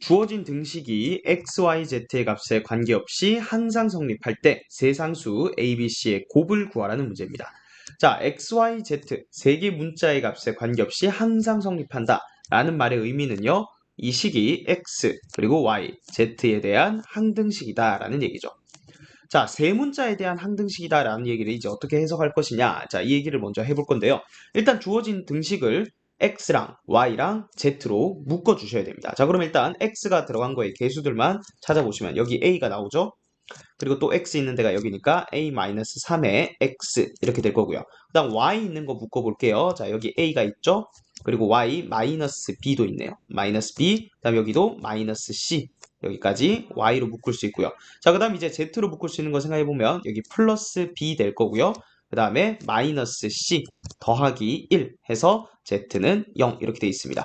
주어진 등식이 x, y, z의 값에 관계없이 항상 성립할 때 세 상수 a, b, c의 곱을 구하라는 문제입니다. 자, x, y, z 세 개 문자의 값에 관계없이 항상 성립한다 라는 말의 의미는요, 이 식이 x 그리고 y, z에 대한 항등식이다 라는 얘기죠. 자, 세 문자에 대한 항등식이다 라는 얘기를 이제 어떻게 해석할 것이냐, 자, 이 얘기를 먼저 해볼 건데요. 일단 주어진 등식을 x랑 y랑 z로 묶어 주셔야 됩니다. 자, 그럼 일단 x가 들어간 거의 개수들만 찾아보시면 여기 a가 나오죠. 그리고 또 x 있는 데가 여기니까 a-3에 x 이렇게 될 거고요. 그 다음 y 있는 거 묶어 볼게요. 자, 여기 a가 있죠. 그리고 y-b도 있네요. 마이너스 b, 그 다음 여기도 마이너스 c, 여기까지 y로 묶을 수 있고요. 자, 그 다음 이제 z로 묶을 수 있는 거 생각해보면 여기 플러스 b 될 거고요. 그 다음에 마이너스 c 더하기 1 해서 z는 0 이렇게 돼 있습니다.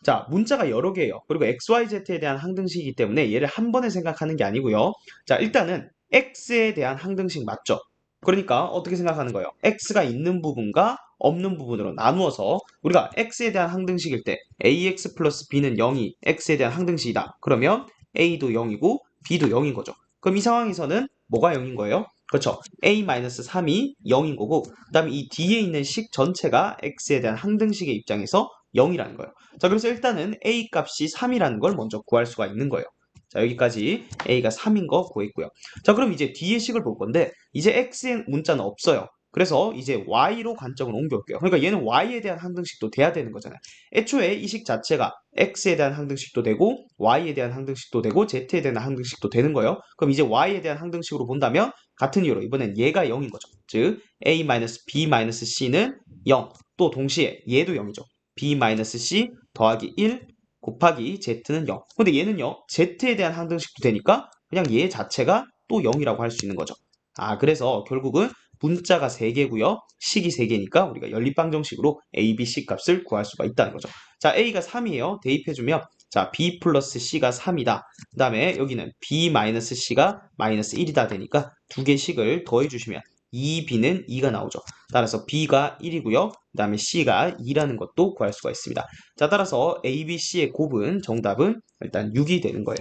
자, 문자가 여러 개예요. 그리고 XYZ에 대한 항등식이기 때문에 얘를 한 번에 생각하는 게 아니고요. 자, 일단은 X에 대한 항등식 맞죠? 그러니까 어떻게 생각하는 거예요? X가 있는 부분과 없는 부분으로 나누어서 우리가 X에 대한 항등식일 때 AX 플러스 B는 0이 X에 대한 항등식이다. 그러면 A도 0이고 B도 0인 거죠. 그럼 이 상황에서는 뭐가 0인 거예요? 그렇죠. A-3이 0인 거고, 그 다음에 이 뒤에 있는 식 전체가 X에 대한 항등식의 입장에서 0이라는 거예요. 자, 그래서 일단은 A 값이 3이라는 걸 먼저 구할 수가 있는 거예요. 자, 여기까지 A가 3인 거 구했고요. 자, 그럼 이제 뒤에 식을 볼 건데, 이제 X의 문자는 없어요. 그래서 이제 Y로 관점을 옮겨올게요. 그러니까 얘는 Y에 대한 항등식도 돼야 되는 거잖아요. 애초에 이 식 자체가 X에 대한 항등식도 되고, Y에 대한 항등식도 되고, Z에 대한 항등식도 되는 거예요. 그럼 이제 Y에 대한 항등식으로 본다면, 같은 이유로 이번엔 얘가 0인 거죠. 즉, A-B-C는 0. 또 동시에 얘도 0이죠. B-C 더하기 1 곱하기 Z는 0. 근데 얘는요, Z에 대한 항등식도 되니까 그냥 얘 자체가 또 0이라고 할 수 있는 거죠. 아, 그래서 결국은 문자가 3개고요. 식이 3개니까 우리가 연립방정식으로 A, B, C 값을 구할 수가 있다는 거죠. 자, A가 3이에요. 대입해주면 자, B 플러스 C가 3이다. 그 다음에 여기는 B 마이너스 C가 마이너스 1이다 되니까 두 개 식을 더해주시면 2B는 2가 나오죠. 따라서 B가 1이고요. 그 다음에 C가 2라는 것도 구할 수가 있습니다. 자, 따라서 A, B, C의 곱은 정답은 일단 6이 되는 거예요.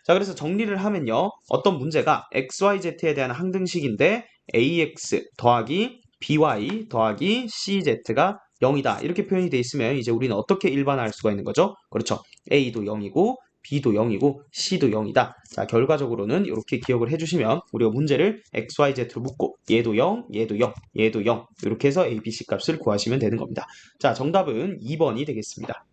자, 그래서 정리를 하면요. 어떤 문제가 XYZ에 대한 항등식인데 AX 더하기 BY 더하기 CZ가 0이다. 이렇게 표현이 돼 있으면 이제 우리는 어떻게 일반화할 수가 있는 거죠? 그렇죠. A도 0이고 B도 0이고 C도 0이다. 자, 결과적으로는 이렇게 기억을 해주시면 우리가 문제를 XYZ로 묶고 얘도 0, 얘도 0, 얘도 0 이렇게 해서 A, B, C 값을 구하시면 되는 겁니다. 자, 정답은 2번이 되겠습니다.